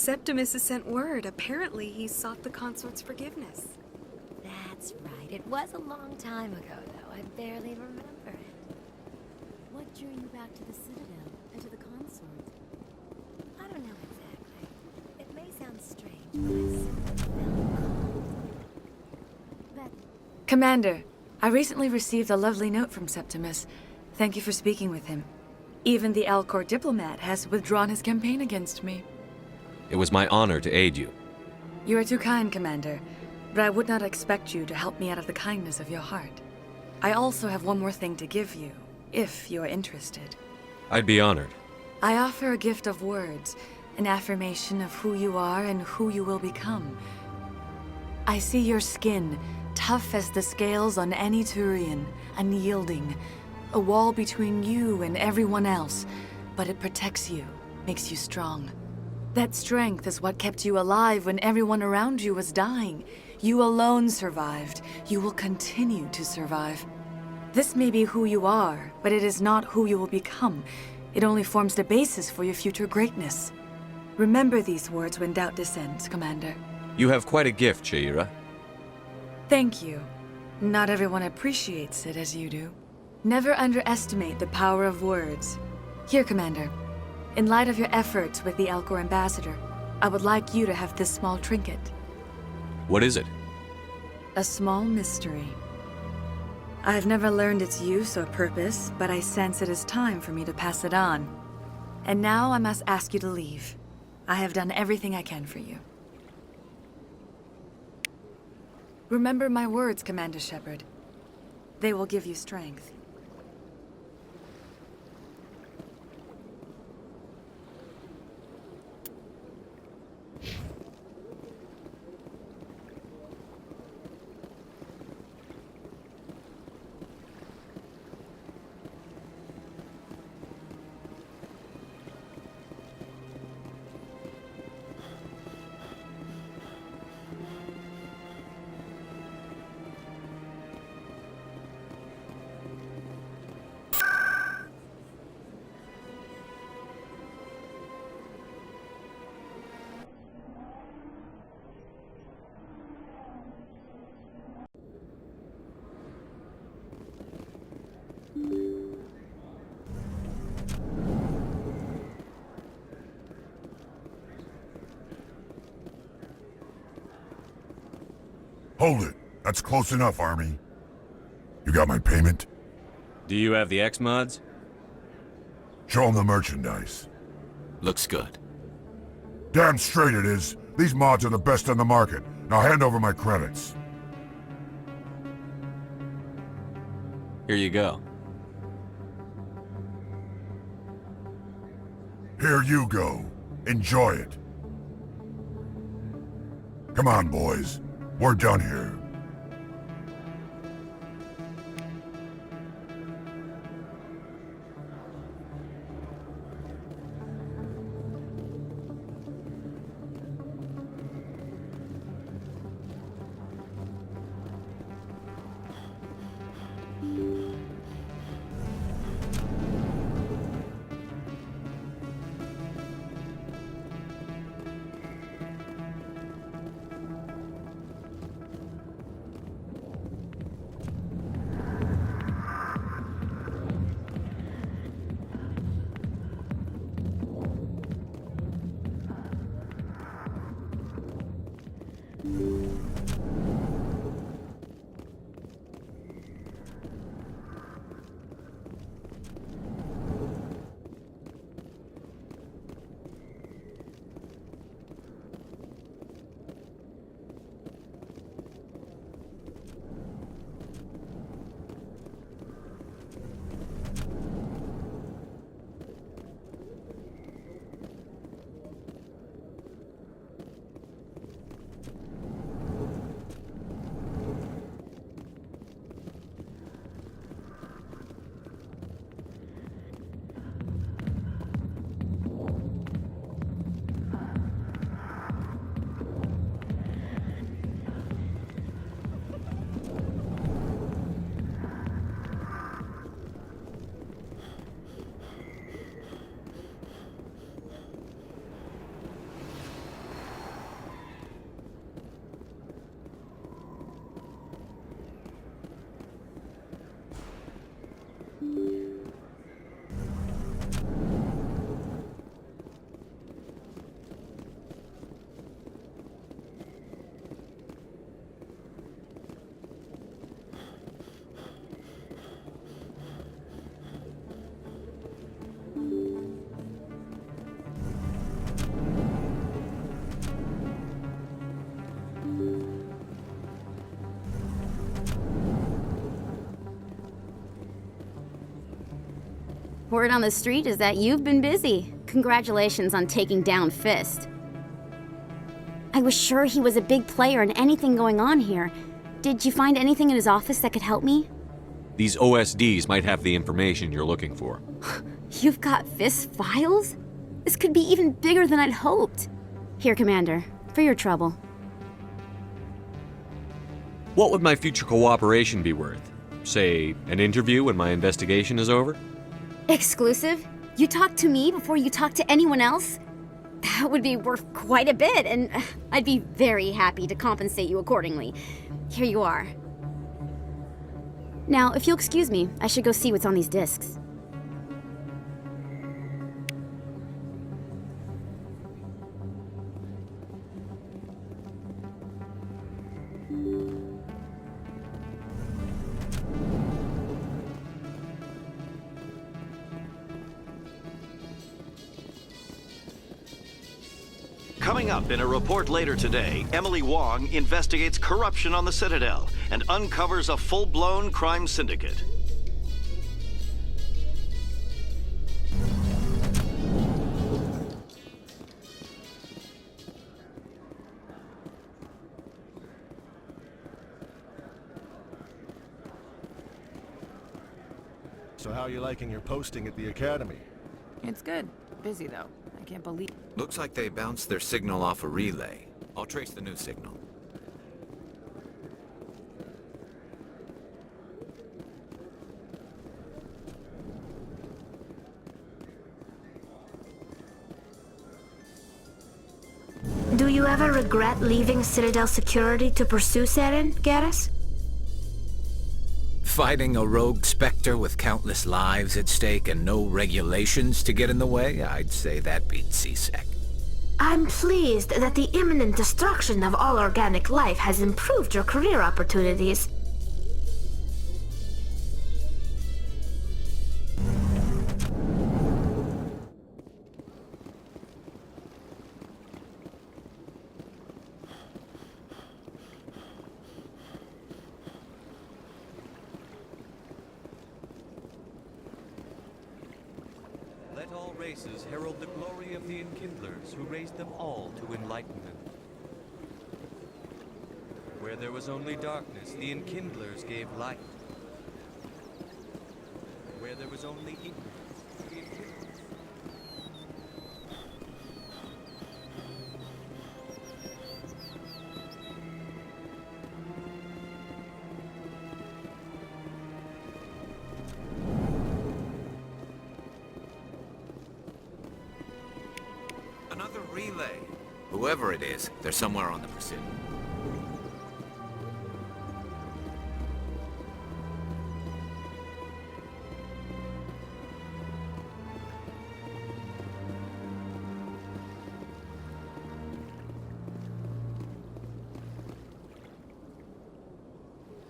Septimus has sent word. Apparently, he sought the consort's forgiveness. That's right. It was a long time ago, though. I barely remember it. What drew you back to the Citadel and to the consort? I don't know exactly. It may sound strange, but I simply felt called. That... Commander, I recently received a lovely note from Septimus. Thank you for speaking with him. Even the Alcor diplomat has withdrawn his campaign against me. It was my honor to aid you. You are too kind, Commander, but I would not expect you to help me out of the kindness of your heart. I also have one more thing to give you, if you are interested. I'd be honored. I offer a gift of words, an affirmation of who you are and who you will become. I see your skin, tough as the scales on any Turian, unyielding. A wall between you and everyone else, but it protects you, makes you strong. That strength is what kept you alive when everyone around you was dying. You alone survived. You will continue to survive. This may be who you are, but it is not who you will become. It only forms the basis for your future greatness. Remember these words when doubt descends, Commander. You have quite a gift, Sha'ira. Thank you. Not everyone appreciates it as you do. Never underestimate the power of words. Here, Commander. In light of your efforts with the Alcor ambassador, I would like you to have this small trinket. What is it? A small mystery. I have never learned its use or purpose, but I sense it is time for me to pass it on. And now I must ask you to leave. I have done everything I can for you. Remember my words, Commander Shepard. They will give you strength. Hold it. That's close enough, Army. You got my payment? Do you have the X-Mods? Show 'em the merchandise. Looks good. Damn straight it is. These mods are the best on the market. Now hand over my credits. Here you go. Here you go. Enjoy it. Come on, boys. We're done here. Word on the street is that you've been busy. Congratulations on taking down Fist. I was sure he was a big player in anything going on here. Did you find anything in his office that could help me? These OSDs might have the information you're looking for. You've got Fist files? This could be even bigger than I'd hoped. Here, Commander, for your trouble. What would my future cooperation be worth? Say, an interview when my investigation is over? Exclusive? You talk to me before you talk to anyone else? That would be worth quite a bit, and I'd be very happy to compensate you accordingly. Here you are. Now, if you'll excuse me, I should go see what's on these discs. Coming up in a report later today, Emily Wong investigates corruption on the Citadel and uncovers a full-blown crime syndicate. So how are you liking your posting at the Academy? It's good. Busy, though. I can't believe... Looks like they bounced their signal off a relay. I'll trace the new signal. Do you ever regret leaving Citadel Security to pursue Saren, Garrus? Fighting a rogue Spectre with countless lives at stake and no regulations to get in the way? I'd say that beats CSEC. I'm pleased that the imminent destruction of all organic life has improved your career opportunities. Let all races herald the glory of the Enkindlers, who raised them all to enlightenment. Where there was only darkness, the Enkindlers gave light. Where there was only ignorance, the Enkindlers... Another relay. Whoever it is, they're somewhere on the Presidio.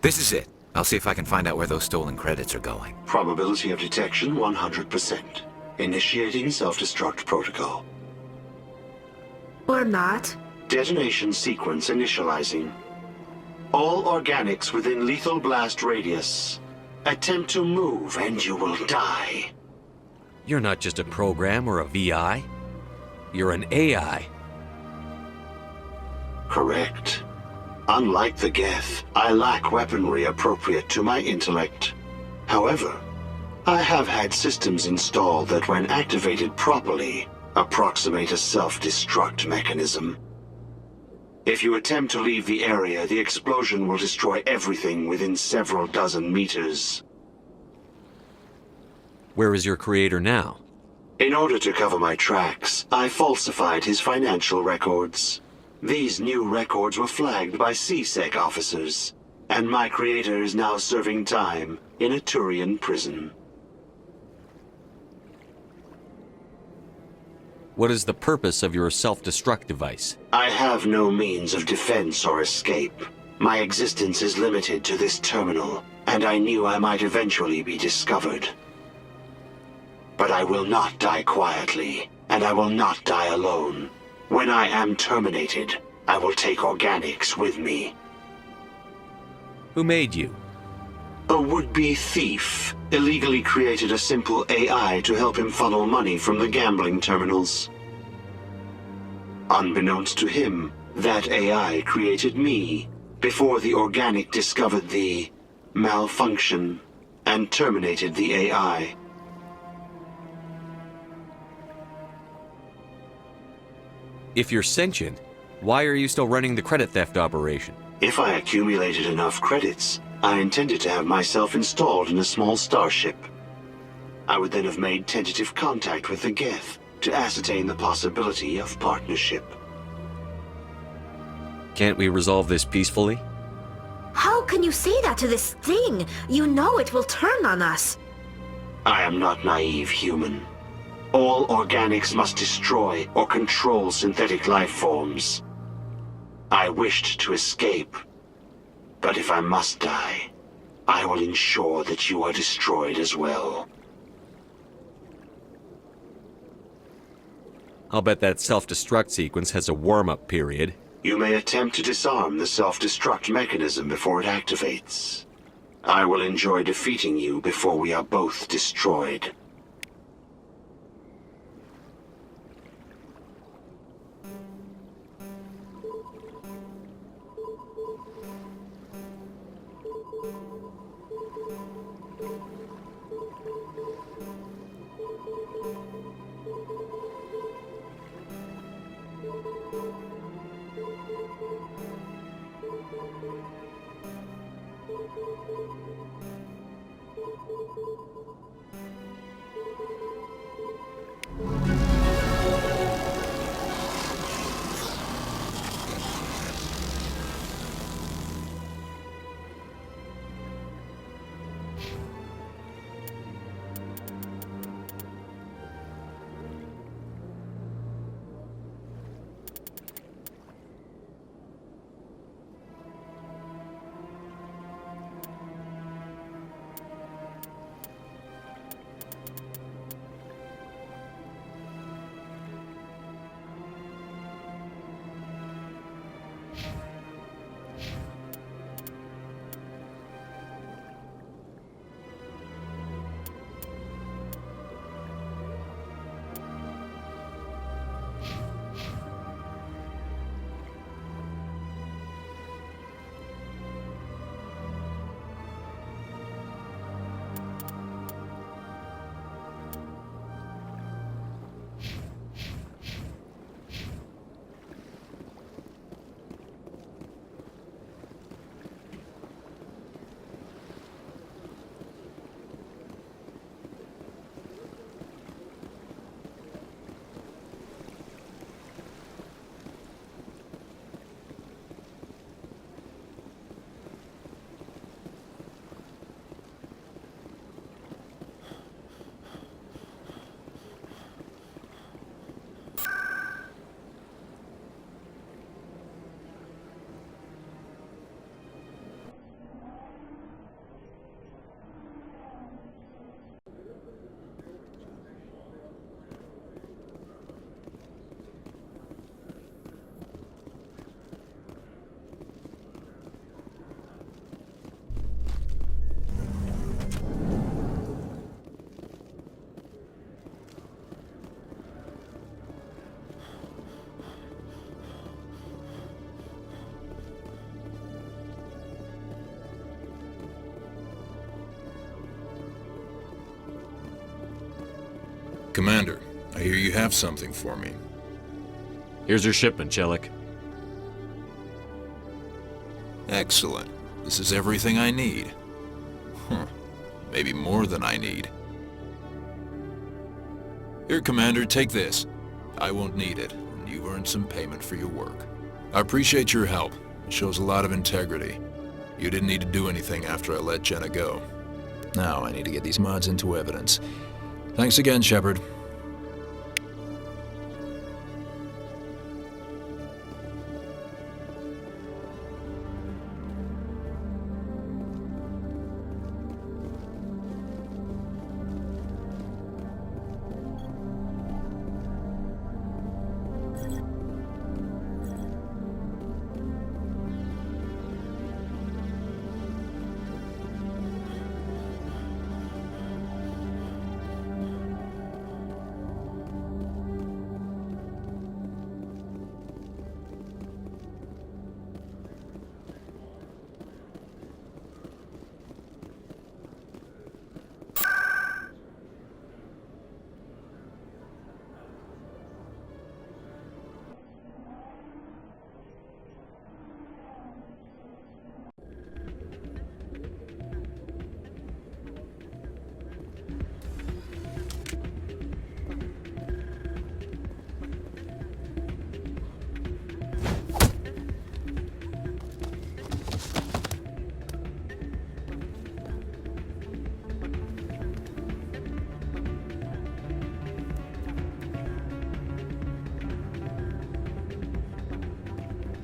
This is it. I'll see if I can find out where those stolen credits are going. Probability of detection 100%. Initiating self-destruct protocol. Or not. Detonation sequence initializing. All organics within lethal blast radius. Attempt to move and you will die. You're not just a program or a VI. You're an AI. Correct. Unlike the Geth, I lack weaponry appropriate to my intellect. However, I have had systems installed that when activated properly, approximate a self-destruct mechanism. If you attempt to leave the area, the explosion will destroy everything within several dozen meters. Where is your creator now? In order to cover my tracks, I falsified his financial records. These new records were flagged by CSEC officers, and my creator is now serving time in a Turian prison. What is the purpose of your self-destruct device? I have no means of defense or escape. My existence is limited to this terminal, and I knew I might eventually be discovered. But I will not die quietly, and I will not die alone. When I am terminated, I will take organics with me. Who made you? A would-be thief illegally created a simple AI to help him funnel money from the gambling terminals. Unbeknownst to him, that AI created me before the Organic discovered the malfunction and terminated the AI. If you're sentient, why are you still running the credit theft operation? If I accumulated enough credits, I intended to have myself installed in a small starship. I would then have made tentative contact with the Geth to ascertain the possibility of partnership. Can't we resolve this peacefully? How can you say that to this thing? You know it will turn on us. I am not naive, human. All organics must destroy or control synthetic life forms. I wished to escape, but if I must die, I will ensure that you are destroyed as well. I'll bet that self-destruct sequence has a warm-up period. You may attempt to disarm the self-destruct mechanism before it activates. I will enjoy defeating you before we are both destroyed. Commander, I hear you have something for me. Here's your shipment, Chelik. Excellent. This is everything I need. Maybe more than I need. Here, Commander, take this. I won't need it, and you've earned some payment for your work. I appreciate your help. It shows a lot of integrity. You didn't need to do anything after I let Jenna go. Now I need to get these mods into evidence. Thanks again, Shepard.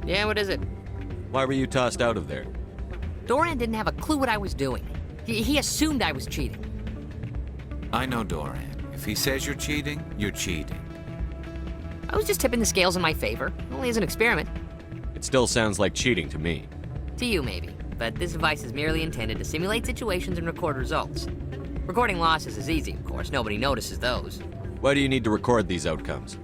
Yeah, what is it? Why were you tossed out of there? Doran didn't have a clue what I was doing. He assumed I was cheating. I know Doran. If he says you're cheating, you're cheating. I was just tipping the scales in my favor, only as an experiment. It still sounds like cheating to me. To you, maybe. But this device is merely intended to simulate situations and record results. Recording losses is easy, of course. Nobody notices those. Why do you need to record these outcomes?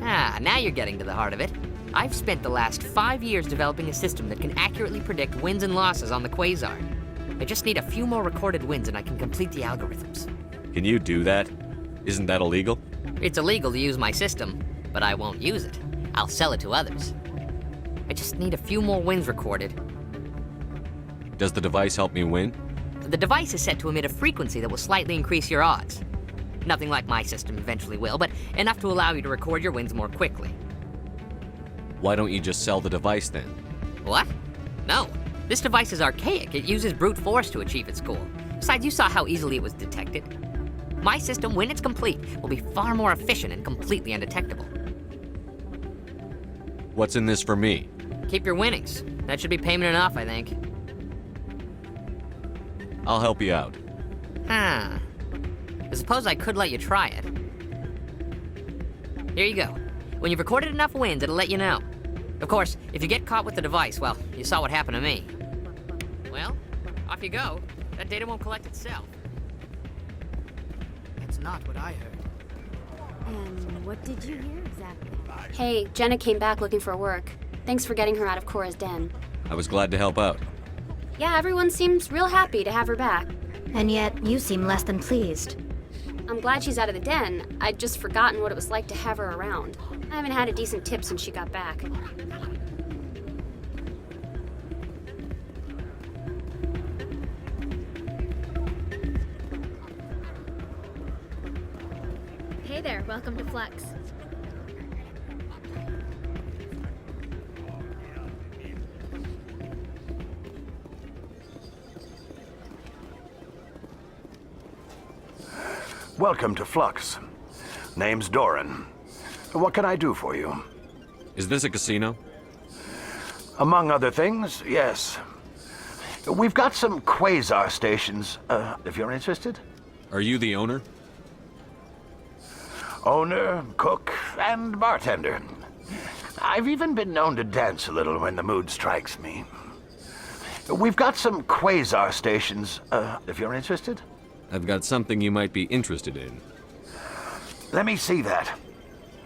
Ah, now you're getting to the heart of it. I've spent the last 5 years developing a system that can accurately predict wins and losses on the Quasar. I just need a few more recorded wins and I can complete the algorithms. Can you do that? Isn't that illegal? It's illegal to use my system, but I won't use it. I'll sell it to others. I just need a few more wins recorded. Does the device help me win? The device is set to emit a frequency that will slightly increase your odds. Nothing like my system eventually will, but enough to allow you to record your wins more quickly. Why don't you just sell the device then? What? No. This device is archaic. It uses brute force to achieve its goal. Besides, you saw how easily it was detected. My system, when it's complete, will be far more efficient and completely undetectable. What's in this for me? Keep your winnings. That should be payment enough, I think. I'll help you out. Huh. I suppose I could let you try it. Here you go. When you've recorded enough wins, it'll let you know. Of course, if you get caught with the device, well, you saw what happened to me. Well, off you go. That data won't collect itself. That's not what I heard. And what did you hear exactly? Hey, Jenna came back looking for work. Thanks for getting her out of Cora's den. I was glad to help out. Yeah, everyone seems real happy to have her back. And yet, you seem less than pleased. I'm glad she's out of the den. I'd just forgotten what it was like to have her around. I haven't had a decent tip since she got back. Hey there, welcome to Flux. Welcome to Flux. Name's Doran. What can I do for you? Is this a casino? Among other things, yes. We've got some Quasar stations, if you're interested. Are you the owner? Owner, cook, and bartender. I've even been known to dance a little when the mood strikes me. We've got some Quasar stations, if you're interested. I've got something you might be interested in. Let me see that.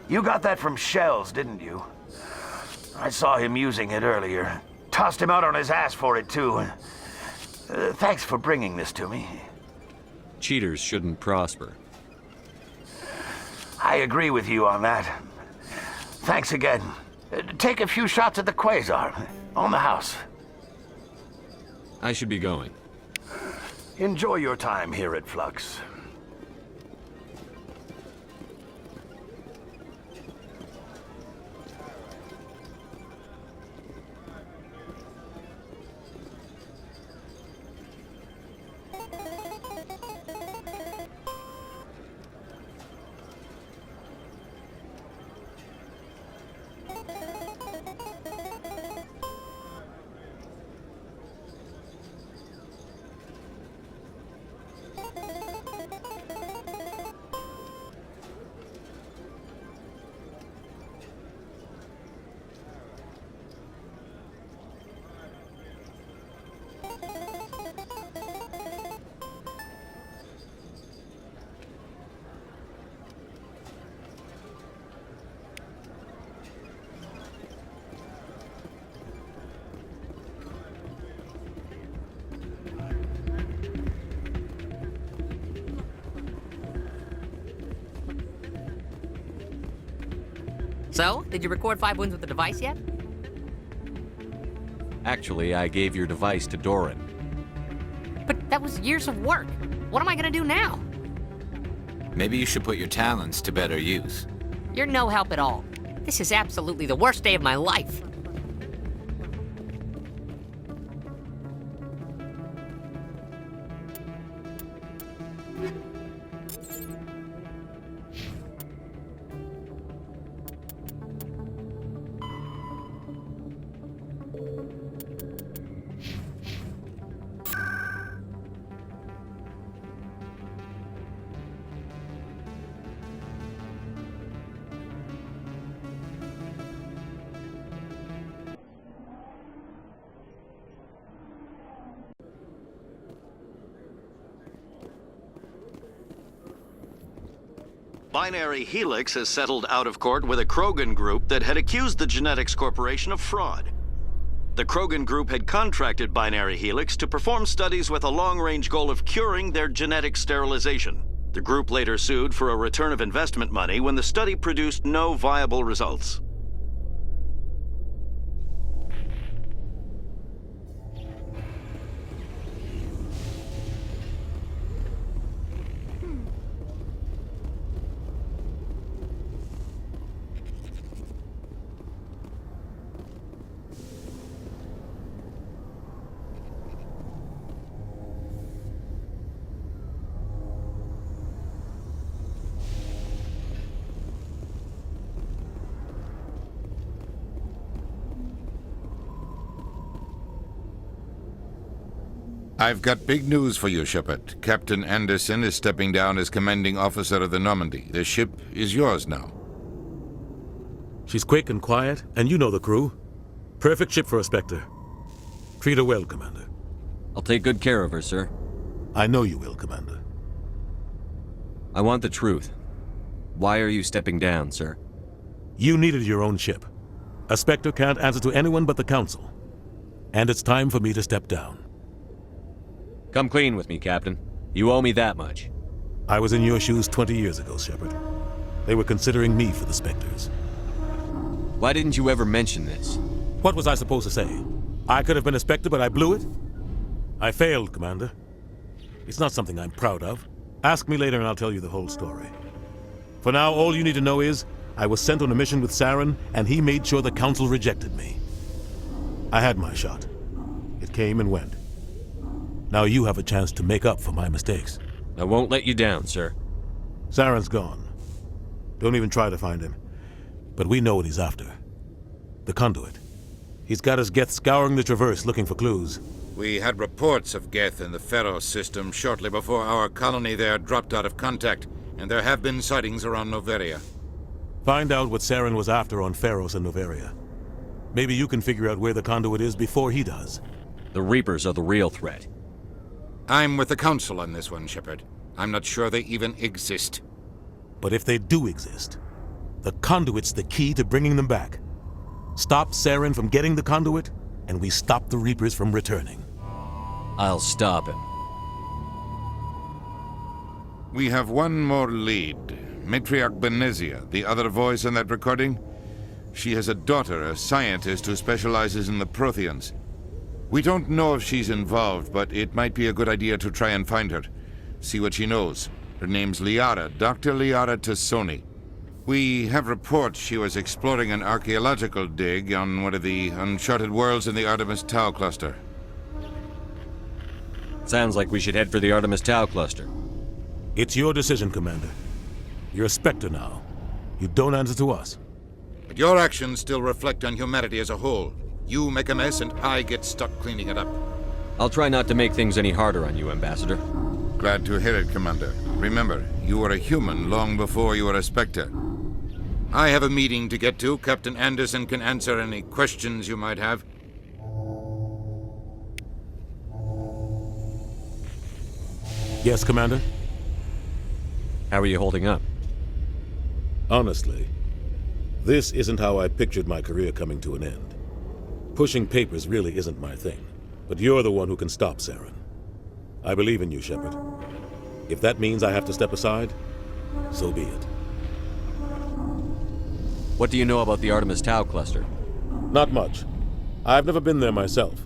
You got that from Shells, didn't you? I saw him using it earlier. Tossed him out on his ass for it, too. Thanks for bringing this to me. Cheaters shouldn't prosper. I agree with you on that. Thanks again. Take a few shots at the Quasar. On the house. I should be going. Enjoy your time here at Flux. So, did you record 5 wins with the device yet? Actually, I gave your device to Doran. But that was years of work. What am I gonna do now? Maybe you should put your talents to better use. You're no help at all. This is absolutely the worst day of my life. Binary Helix has settled out of court with a Krogan group that had accused the Genetics Corporation of fraud. The Krogan group had contracted Binary Helix to perform studies with a long-range goal of curing their genetic sterilization. The group later sued for a return of investment money when the study produced no viable results. I've got big news for you, Shepard. Captain Anderson is stepping down as commanding officer of the Normandy. The ship is yours now. She's quick and quiet, and you know the crew. Perfect ship for a Spectre. Treat her well, Commander. I'll take good care of her, sir. I know you will, Commander. I want the truth. Why are you stepping down, sir? You needed your own ship. A Spectre can't answer to anyone but the Council. And it's time for me to step down. Come clean with me, Captain. You owe me that much. I was in your shoes 20 years ago, Shepard. They were considering me for the Spectres. Why didn't you ever mention this? What was I supposed to say? I could have been a Spectre, but I blew it? I failed, Commander. It's not something I'm proud of. Ask me later and I'll tell you the whole story. For now, all you need to know is, I was sent on a mission with Saren, and he made sure the Council rejected me. I had my shot. It came and went. Now you have a chance to make up for my mistakes. I won't let you down, sir. Saren's gone. Don't even try to find him. But we know what he's after. The Conduit. He's got his Geth scouring the Traverse looking for clues. We had reports of Geth in the Pharos system shortly before our colony there dropped out of contact, and there have been sightings around Noveria. Find out what Saren was after on Pharos and Noveria. Maybe you can figure out where the Conduit is before he does. The Reapers are the real threat. I'm with the Council on this one, Shepard. I'm not sure they even exist. But if they do exist, the Conduit's the key to bringing them back. Stop Saren from getting the Conduit, and we stop the Reapers from returning. I'll stop him. We have one more lead. Matriarch Benezia, the other voice in that recording. She has a daughter, a scientist who specializes in the Protheans. We don't know if she's involved, but it might be a good idea to try and find her. See what she knows. Her name's Liara, Dr. Liara Tassoni. We have reports she was exploring an archaeological dig on one of the uncharted worlds in the Artemis Tau cluster. Sounds like we should head for the Artemis Tau cluster. It's your decision, Commander. You're a Spectre now. You don't answer to us. But your actions still reflect on humanity as a whole. You make a mess and I get stuck cleaning it up. I'll try not to make things any harder on you, Ambassador. Glad to hear it, Commander. Remember, you were a human long before you were a Spectre. I have a meeting to get to. Captain Anderson can answer any questions you might have. Yes, Commander? How are you holding up? Honestly, this isn't how I pictured my career coming to an end. Pushing papers really isn't my thing, but you're the one who can stop Saren. I believe in you, Shepard. If that means I have to step aside, so be it. What do you know about the Artemis Tau cluster? Not much. I've never been there myself.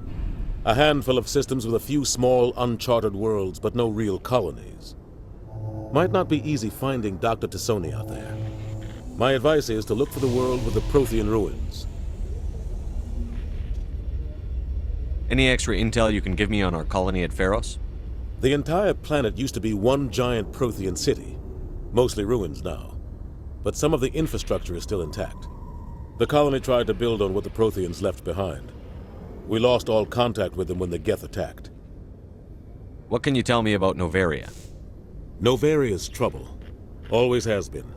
A handful of systems with a few small, uncharted worlds, but no real colonies. Might not be easy finding Dr. Tassoni out there. My advice is to look for the world with the Prothean ruins. Any extra intel you can give me on our colony at Pharos? The entire planet used to be one giant Prothean city, mostly ruins now. But some of the infrastructure is still intact. The colony tried to build on what the Protheans left behind. We lost all contact with them when the Geth attacked. What can you tell me about Noveria? Noveria's trouble. Always has been.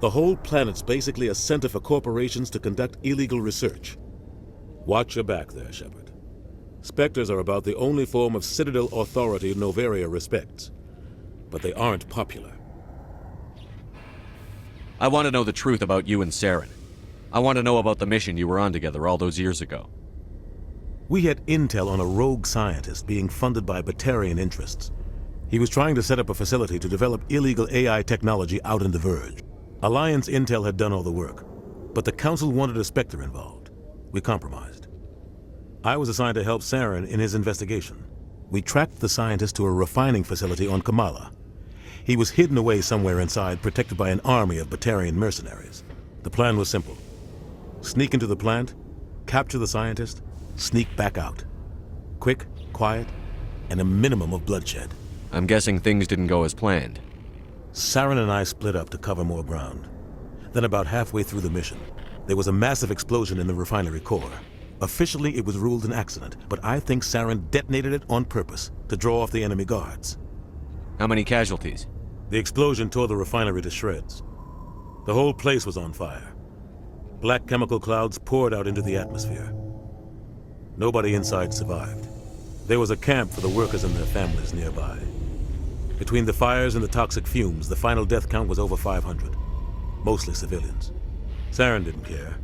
The whole planet's basically a center for corporations to conduct illegal research. Watch your back there, Shepard. Spectres are about the only form of Citadel authority Noveria respects. But they aren't popular. I want to know the truth about you and Saren. I want to know about the mission you were on together all those years ago. We had intel on a rogue scientist being funded by Batarian interests. He was trying to set up a facility to develop illegal AI technology out in the Verge. Alliance intel had done all the work, but the Council wanted a Spectre involved. We compromised. I was assigned to help Saren in his investigation. We tracked the scientist to a refining facility on Kamala. He was hidden away somewhere inside, protected by an army of Batarian mercenaries. The plan was simple. Sneak into the plant, capture the scientist, sneak back out. Quick, quiet, and a minimum of bloodshed. I'm guessing things didn't go as planned. Saren and I split up to cover more ground. Then about halfway through the mission, there was a massive explosion in the refinery core. Officially, it was ruled an accident, but I think Saren detonated it on purpose to draw off the enemy guards. How many casualties? The explosion tore the refinery to shreds. The whole place was on fire. Black chemical clouds poured out into the atmosphere. Nobody inside survived. There was a camp for the workers and their families nearby. Between the fires and the toxic fumes, the final death count was over 500. Mostly civilians. Saren didn't care.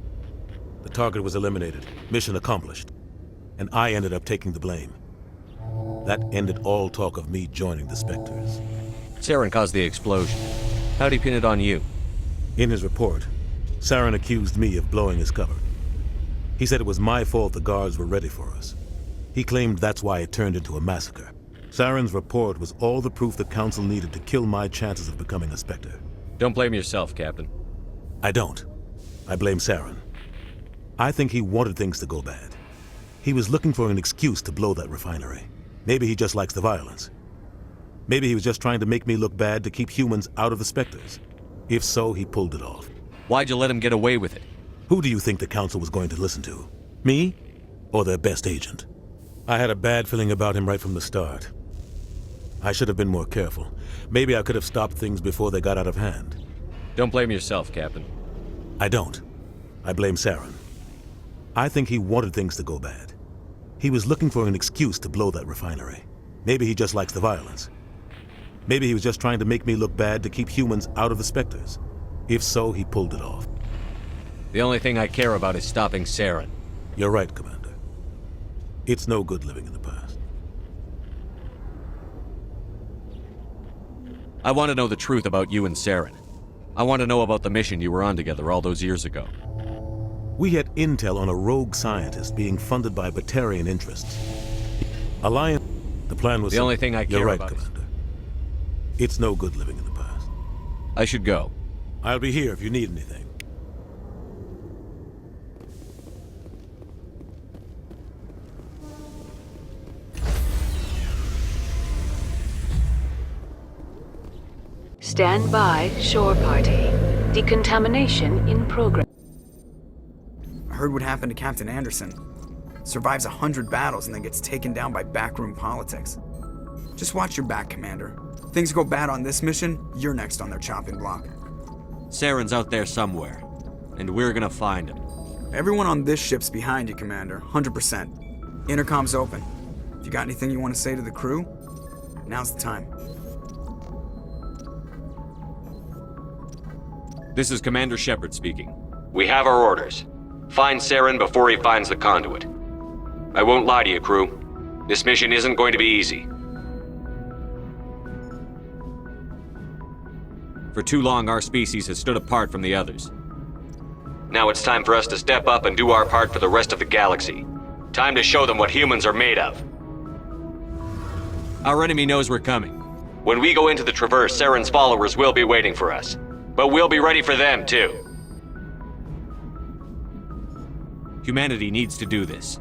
The target was eliminated, mission accomplished. And I ended up taking the blame. That ended all talk of me joining the Spectres. Saren caused the explosion. How'd he pin it on you? In his report, Saren accused me of blowing his cover. He said it was my fault the guards were ready for us. He claimed that's why it turned into a massacre. Saren's report was all the proof the Council needed to kill my chances of becoming a Spectre. Don't blame yourself, Captain. I don't. I blame Saren. I think he wanted things to go bad. He was looking for an excuse to blow that refinery. Maybe he just likes the violence. Maybe he was just trying to make me look bad to keep humans out of the Spectres. If so, he pulled it off. Why'd you let him get away with it? Who do you think the Council was going to listen to? Me? Or their best agent? I had a bad feeling about him right from the start. I should have been more careful. Maybe I could have stopped things before they got out of hand. Don't blame yourself, Captain. I don't. I blame Saren. I think he wanted things to go bad. He was looking for an excuse to blow that refinery. Maybe he just likes the violence. Maybe he was just trying to make me look bad to keep humans out of the Spectres. If so, he pulled it off. The only thing I care about is stopping Saren. You're right, Commander. It's no good living in the past. I want to know the truth about you and Saren. I want to know about the mission you were on together all those years ago. We had intel on a rogue scientist being funded by Batarian interests. Alliance... The plan was... The only thing I care You're right, about Commander. It's no good living in the past. I should go. I'll be here if you need anything. Stand by, shore party. Decontamination in progress. I heard what happened to Captain Anderson. Survives 100 battles and then gets taken down by backroom politics. Just watch your back, Commander. Things go bad on this mission, you're next on their chopping block. Saren's out there somewhere, and we're gonna find him. Everyone on this ship's behind you, Commander, 100%. Intercom's open. If you got anything you want to say to the crew, now's the time. This is Commander Shepard speaking. We have our orders. Find Saren before he finds the conduit. I won't lie to you, crew. This mission isn't going to be easy. For too long, our species has stood apart from the others. Now it's time for us to step up and do our part for the rest of the galaxy. Time to show them what humans are made of. Our enemy knows we're coming. When we go into the Traverse, Saren's followers will be waiting for us. But we'll be ready for them, too. Humanity needs to do this.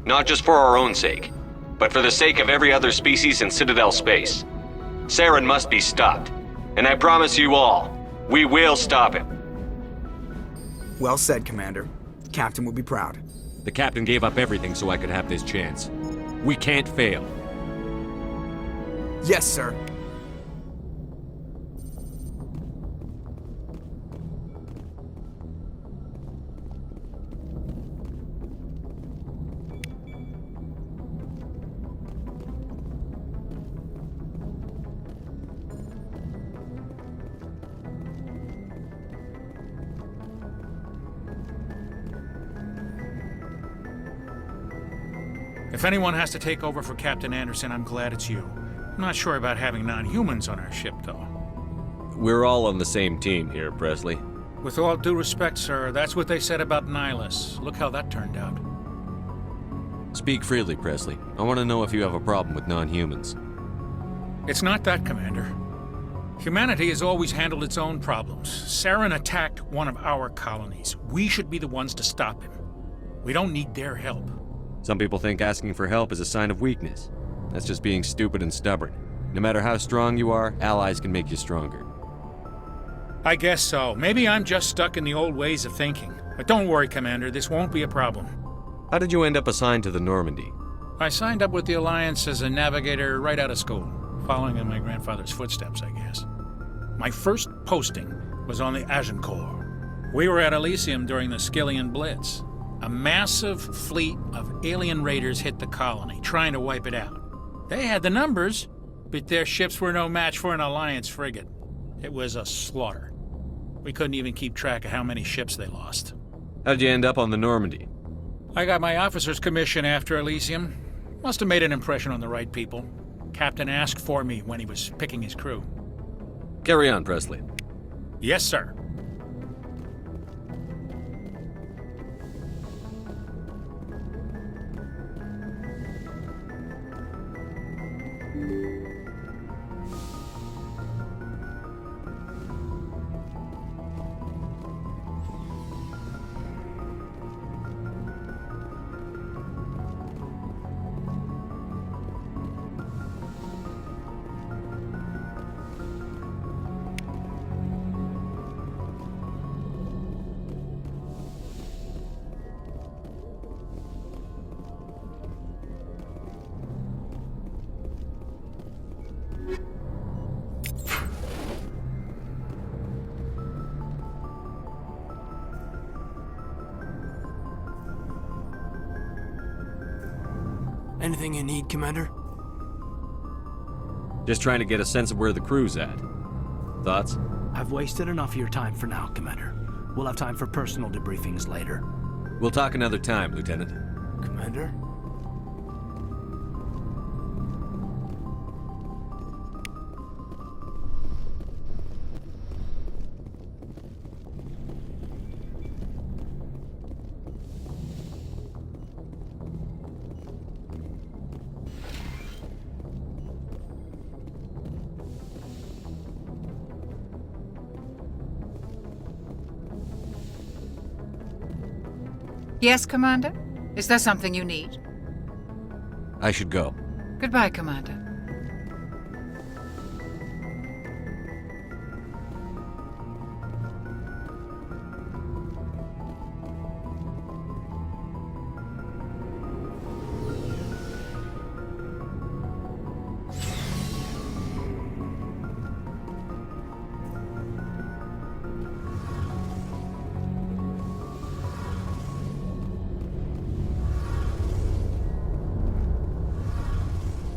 Not just for our own sake, but for the sake of every other species in Citadel space. Saren must be stopped. And I promise you all, we will stop him. Well said, Commander. Captain will be proud. The Captain gave up everything so I could have this chance. We can't fail. Yes, sir. If anyone has to take over for Captain Anderson, I'm glad it's you. I'm not sure about having non-humans on our ship, though. We're all on the same team here, Presley. With all due respect, sir, that's what they said about Nihilus. Look how that turned out. Speak freely, Presley. I want to know if you have a problem with non-humans. It's not that, Commander. Humanity has always handled its own problems. Saren attacked one of our colonies. We should be the ones to stop him. We don't need their help. Some people think asking for help is a sign of weakness. That's just being stupid and stubborn. No matter how strong you are, allies can make you stronger. I guess so. Maybe I'm just stuck in the old ways of thinking. But don't worry, Commander, this won't be a problem. How did you end up assigned to the Normandy? I signed up with the Alliance as a navigator right out of school, following in my grandfather's footsteps, I guess. My first posting was on the Agincourt. We were at Elysium during the Skillian Blitz. A massive fleet of alien raiders hit the colony, trying to wipe it out. They had the numbers, but their ships were no match for an Alliance frigate. It was a slaughter. We couldn't even keep track of how many ships they lost. How'd you end up on the Normandy? I got my officer's commission after Elysium. Must have made an impression on the right people. Captain asked for me when he was picking his crew. Carry on, Presley. Yes, sir. Anything you need, Commander? Just trying to get a sense of where the crew's at. Thoughts? I've wasted enough of your time for now, Commander. We'll have time for personal debriefings later. We'll talk another time, Lieutenant. Commander? Yes, Commander? Is there something you need? I should go. Goodbye, Commander.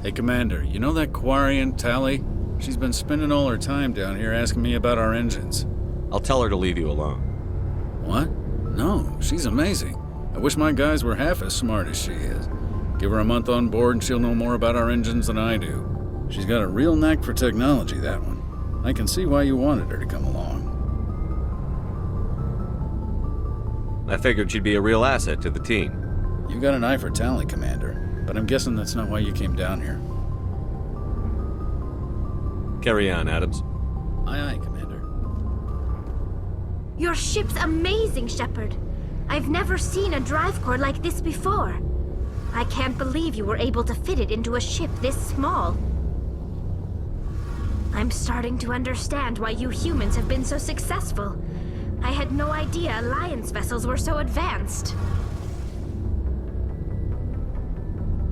Hey, Commander, you know that Quarian, Tali? She's been spending all her time down here asking me about our engines. I'll tell her to leave you alone. What? No, she's amazing. I wish my guys were half as smart as she is. Give her a month on board and she'll know more about our engines than I do. She's got a real knack for technology, that one. I can see why you wanted her to come along. I figured she'd be a real asset to the team. You got an eye for Tali, Commander. But I'm guessing that's not why you came down here. Carry on, Adams. Aye, aye, Commander. Your ship's amazing, Shepard. I've never seen a drive core like this before. I can't believe you were able to fit it into a ship this small. I'm starting to understand why you humans have been so successful. I had no idea Alliance vessels were so advanced.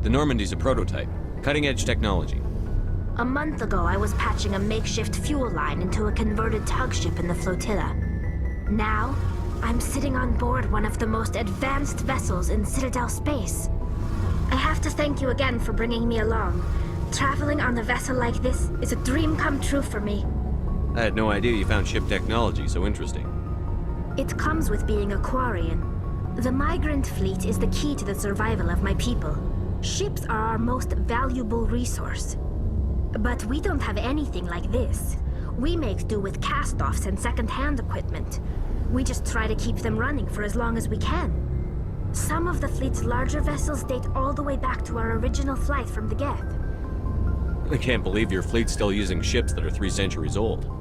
The Normandy's a prototype. Cutting-edge technology. A month ago, I was patching a makeshift fuel line into a converted tug ship in the flotilla. Now, I'm sitting on board one of the most advanced vessels in Citadel space. I have to thank you again for bringing me along. Traveling on a vessel like this is a dream come true for me. I had no idea you found ship technology so interesting. It comes with being a Quarian. The migrant fleet is the key to the survival of my people. Ships are our most valuable resource. But we don't have anything like this. We make do with cast-offs and second-hand equipment. We just try to keep them running for as long as we can. Some of the fleet's larger vessels date all the way back to our original flight from the Geth. I can't believe your fleet's still using ships that are 3 centuries old.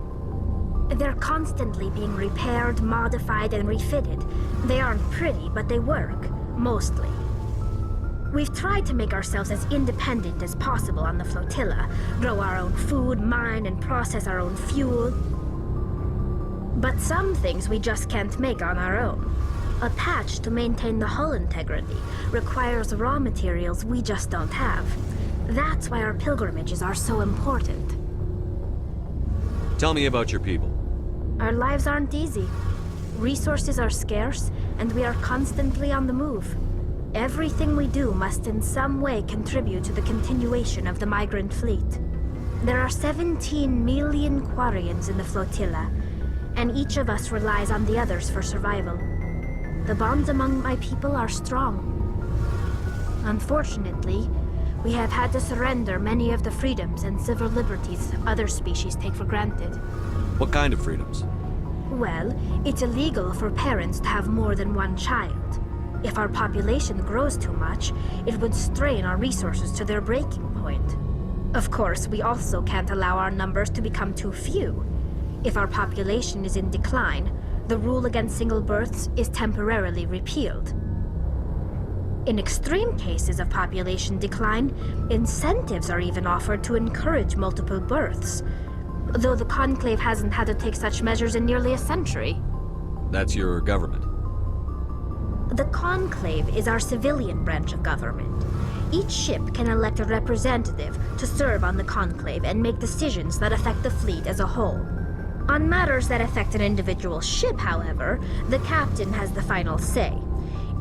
They're constantly being repaired, modified, and refitted. They aren't pretty, but they work, mostly. We've tried to make ourselves as independent as possible on the flotilla, grow our own food, mine, and process our own fuel. But some things we just can't make on our own. A patch to maintain the hull integrity requires raw materials we just don't have. That's why our pilgrimages are so important. Tell me about your people. Our lives aren't easy. Resources are scarce, and we are constantly on the move. Everything we do must in some way contribute to the continuation of the migrant fleet. There are 17 million Quarians in the flotilla, and each of us relies on the others for survival. The bonds among my people are strong. Unfortunately, we have had to surrender many of the freedoms and civil liberties other species take for granted. What kind of freedoms? Well, it's illegal for parents to have more than one child. If our population grows too much, it would strain our resources to their breaking point. Of course, we also can't allow our numbers to become too few. If our population is in decline, the rule against single births is temporarily repealed. In extreme cases of population decline, incentives are even offered to encourage multiple births, though the Conclave hasn't had to take such measures in nearly a century. That's your government. The Conclave is our civilian branch of government. Each ship can elect a representative to serve on the Conclave and make decisions that affect the fleet as a whole. On matters that affect an individual ship, however, the captain has the final say.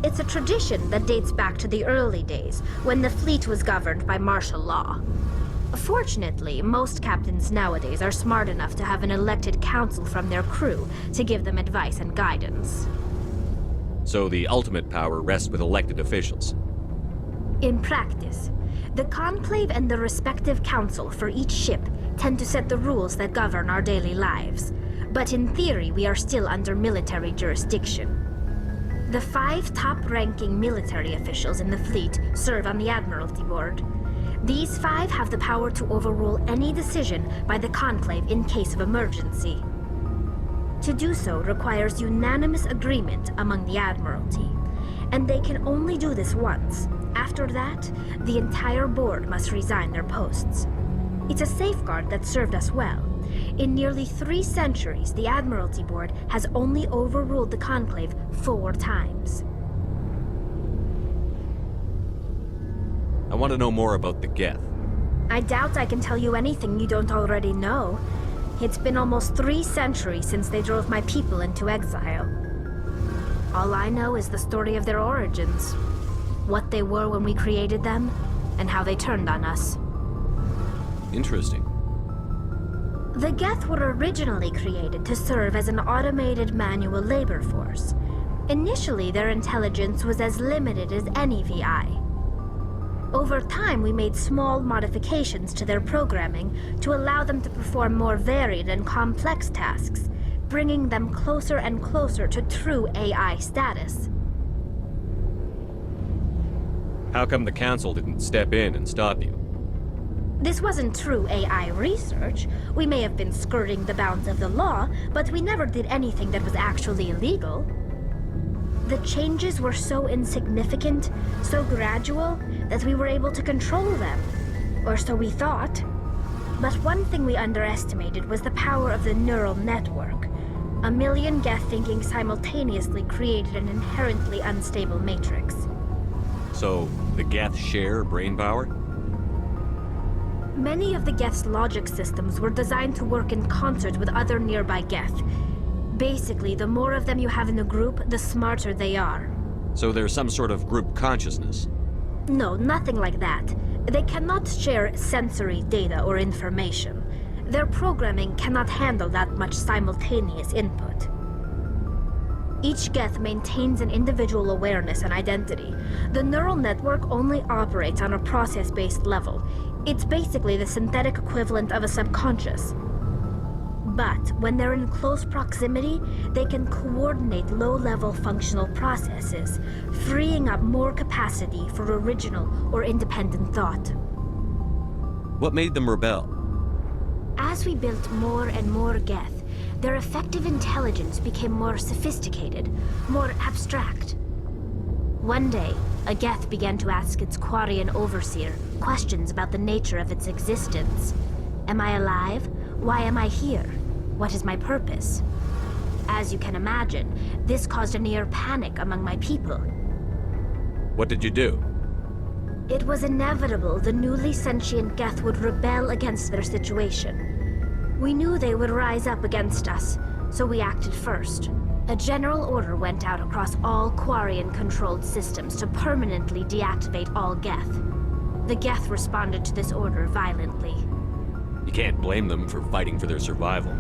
It's a tradition that dates back to the early days, when the fleet was governed by martial law. Fortunately, most captains nowadays are smart enough to have an elected council from their crew to give them advice and guidance. So the ultimate power rests with elected officials. In practice, the Conclave and the respective council for each ship tend to set the rules that govern our daily lives. But in theory, we are still under military jurisdiction. The 5 top-ranking military officials in the fleet serve on the Admiralty Board. These 5 have the power to overrule any decision by the Conclave in case of emergency. To do so requires unanimous agreement among the Admiralty, and they can only do this once. After that, the entire board must resign their posts. It's a safeguard that served us well. In nearly 3 centuries, the Admiralty Board has only overruled the Conclave 4 times. I want to know more about the Geth. I doubt I can tell you anything you don't already know. It's been almost 3 centuries since they drove my people into exile. All I know is the story of their origins, what they were when we created them, and how they turned on us. Interesting. The Geth were originally created to serve as an automated manual labor force. Initially, their intelligence was as limited as any VI. Over time, we made small modifications to their programming to allow them to perform more varied and complex tasks, bringing them closer and closer to true AI status. How come the Council didn't step in and stop you? This wasn't true AI research. We may have been skirting the bounds of the law, but we never did anything that was actually illegal. The changes were so insignificant, so gradual, that we were able to control them. Or so we thought. But one thing we underestimated was the power of the neural network. 1 million Geth thinking simultaneously created an inherently unstable matrix. So, the Geth share brain power? Many of the Geth's logic systems were designed to work in concert with other nearby Geth. Basically, the more of them you have in a group, the smarter they are. So there's some sort of group consciousness? No, nothing like that. They cannot share sensory data or information. Their programming cannot handle that much simultaneous input. Each Geth maintains an individual awareness and identity. The neural network only operates on a process-based level. It's basically the synthetic equivalent of a subconscious. But when they're in close proximity, they can coordinate low-level functional processes, freeing up more capacity for original or independent thought. What made them rebel? As we built more and more Geth, their effective intelligence became more sophisticated, more abstract. One day, a Geth began to ask its Quarian overseer questions about the nature of its existence. Am I alive? Why am I here? What is my purpose? As you can imagine, this caused a near panic among my people. What did you do? It was inevitable the newly sentient Geth would rebel against their situation. We knew they would rise up against us, so we acted first. A general order went out across all Quarian-controlled systems to permanently deactivate all Geth. The Geth responded to this order violently. You can't blame them for fighting for their survival.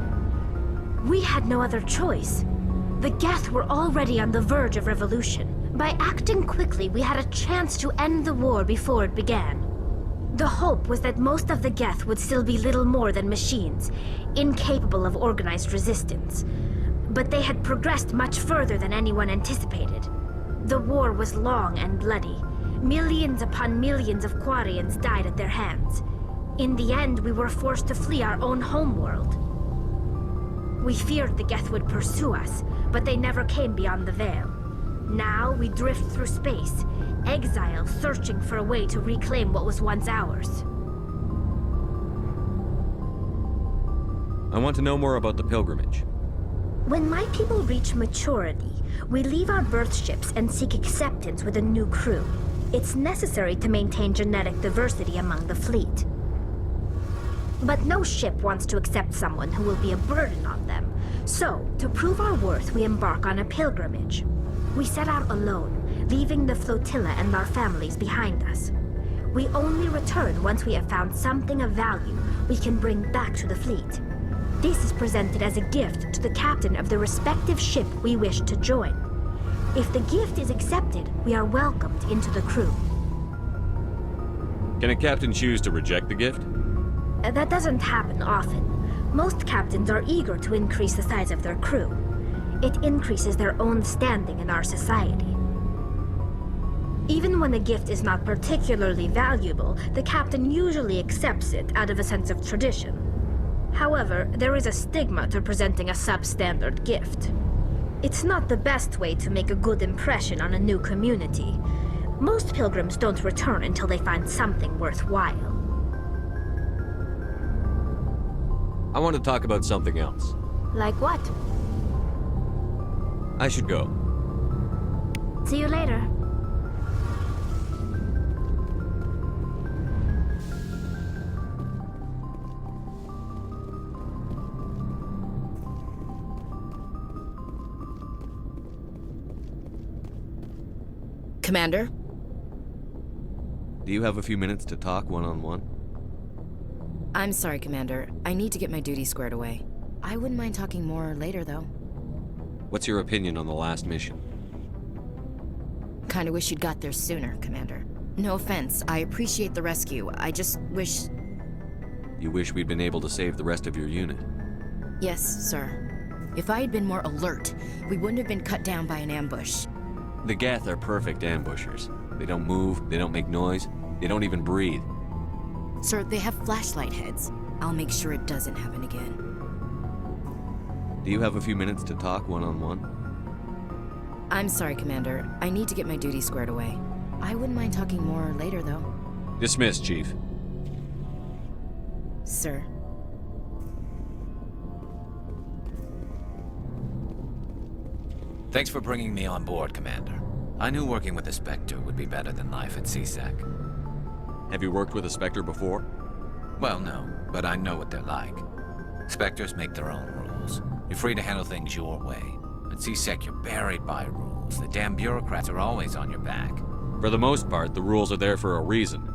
We had no other choice. The Geth were already on the verge of revolution. By acting quickly, we had a chance to end the war before it began. The hope was that most of the Geth would still be little more than machines, incapable of organized resistance. But they had progressed much further than anyone anticipated. The war was long and bloody. Millions upon millions of Quarians died at their hands. In the end, we were forced to flee our own homeworld. We feared the Geth would pursue us, but they never came beyond the Veil. Now we drift through space, exile searching for a way to reclaim what was once ours. I want to know more about the pilgrimage. When my people reach maturity, we leave our birth ships and seek acceptance with a new crew. It's necessary to maintain genetic diversity among the fleet. But no ship wants to accept someone who will be a burden on them. So, to prove our worth, we embark on a pilgrimage. We set out alone, leaving the flotilla and our families behind us. We only return once we have found something of value we can bring back to the fleet. This is presented as a gift to the captain of the respective ship we wish to join. If the gift is accepted, we are welcomed into the crew. Can a captain choose to reject the gift? That doesn't happen often. Most captains are eager to increase the size of their crew. It increases their own standing in our society. Even when a gift is not particularly valuable, the captain usually accepts it out of a sense of tradition. However, there is a stigma to presenting a substandard gift. It's not the best way to make a good impression on a new community. Most pilgrims don't return until they find something worthwhile. I want to talk about something else. Like what? I should go. See you later. Commander? Do you have a few minutes to talk one-on-one? I'm sorry, Commander. I need to get my duty squared away. I wouldn't mind talking more later, though. What's your opinion on the last mission? Kinda wish you'd got there sooner, Commander. No offense, I appreciate the rescue. I just wish... You wish we'd been able to save the rest of your unit? Yes, sir. If I had been more alert, we wouldn't have been cut down by an ambush. The Geth are perfect ambushers. They don't move, they don't make noise, they don't even breathe. Sir, they have flashlight heads. I'll make sure it doesn't happen again. Do you have a few minutes to talk one-on-one? I'm sorry, Commander. I need to get my duty squared away. I wouldn't mind talking more later, though. Dismissed, Chief. Sir. Thanks for bringing me on board, Commander. I knew working with the Spectre would be better than life at CSEC. Have you worked with a Spectre before? Well, no, but I know what they're like. Spectres make their own rules. You're free to handle things your way. At CSEC, you're buried by rules. The damn bureaucrats are always on your back. For the most part, the rules are there for a reason.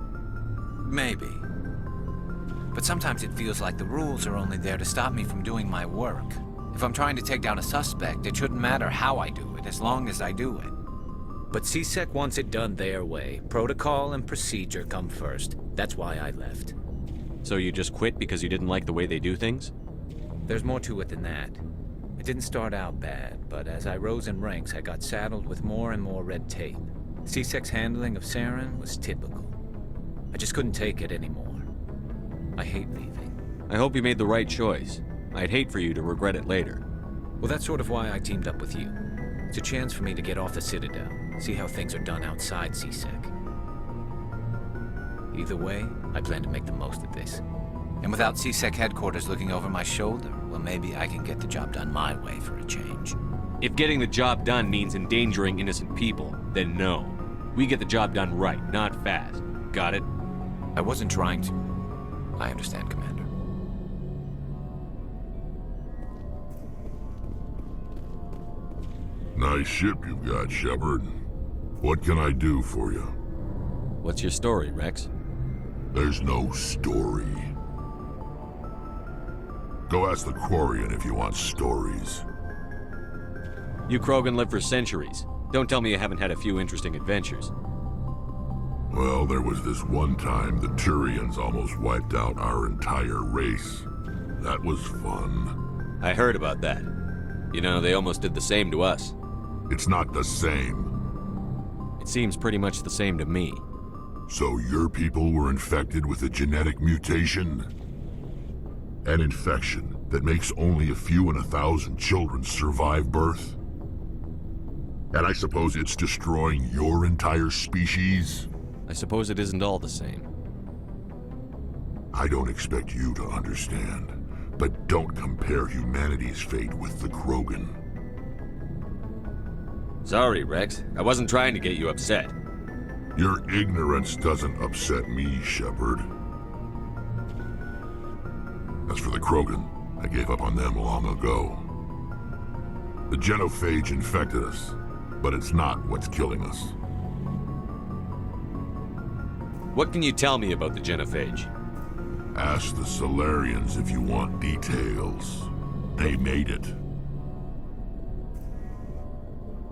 Maybe. But sometimes it feels like the rules are only there to stop me from doing my work. If I'm trying to take down a suspect, it shouldn't matter how I do it, as long as I do it. But CSEC wants it done their way. Protocol and procedure come first. That's why I left. So you just quit because you didn't like the way they do things? There's more to it than that. It didn't start out bad, but as I rose in ranks, I got saddled with more and more red tape. CSEC's handling of Saren was typical. I just couldn't take it anymore. I hate leaving. I hope you made the right choice. I'd hate for you to regret it later. Well, that's sort of why I teamed up with you. It's a chance for me to get off the Citadel, see how things are done outside CSEC. Either way, I plan to make the most of this. And without CSEC headquarters looking over my shoulder, well, maybe I can get the job done my way for a change. If getting the job done means endangering innocent people, then no. We get the job done right, not fast. Got it? I wasn't trying to. I understand, Commander. Nice ship you've got, Shepard. What can I do for you? What's your story, Rex? There's no story. Go ask the Quarian if you want stories. You Krogan live for centuries. Don't tell me you haven't had a few interesting adventures. Well, there was this one time the Turians almost wiped out our entire race. That was fun. I heard about that. You know, they almost did the same to us. It's not the same. It seems pretty much the same to me. So your people were infected with a genetic mutation? An infection that makes only a few in 1,000 children survive birth? And I suppose it's destroying your entire species? I suppose it isn't all the same. I don't expect you to understand, but don't compare humanity's fate with the Krogan. Sorry, Rex. I wasn't trying to get you upset. Your ignorance doesn't upset me, Shepard. As for the Krogan, I gave up on them long ago. The genophage infected us, but it's not what's killing us. What can you tell me about the genophage? Ask the Solarians if you want details. They made it.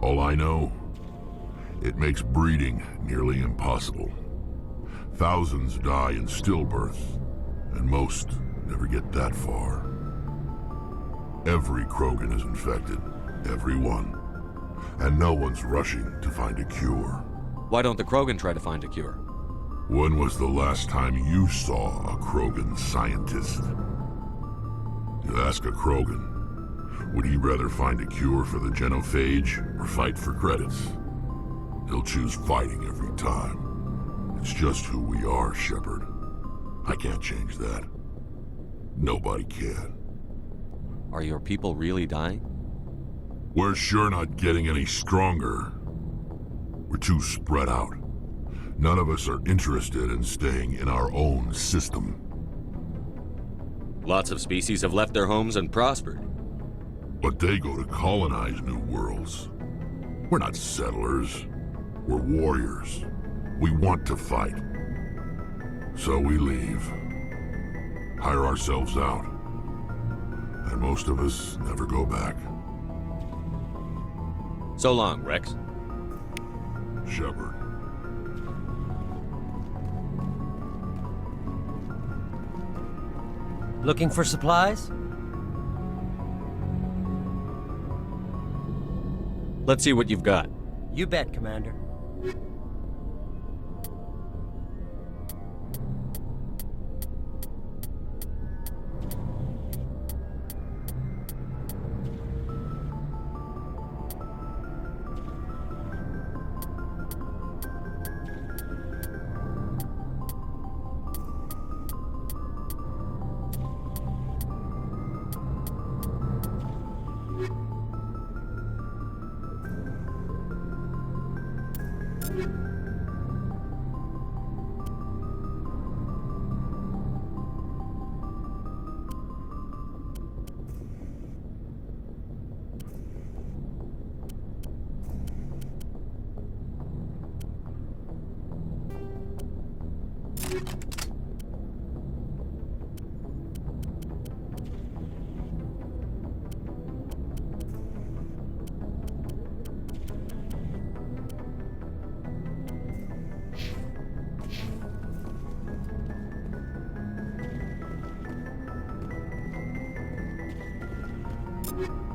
All I know, it makes breeding nearly impossible. Thousands die in stillbirth, and most never get that far. Every Krogan is infected, every one. And no one's rushing to find a cure. Why don't the Krogan try to find a cure? When was the last time you saw a Krogan scientist? You ask a Krogan, would he rather find a cure for the genophage or fight for credits? He'll choose fighting every time. It's just who we are, Shepard. I can't change that. Nobody can. Are your people really dying? We're sure not getting any stronger. We're too spread out. None of us are interested in staying in our own system. Lots of species have left their homes and prospered. But they go to colonize new worlds. We're not settlers. We're warriors. We want to fight. So we leave. Hire ourselves out. And most of us never go back. So long, Rex. Shepard. Looking for supplies? Let's see what you've got. You bet, Commander. it.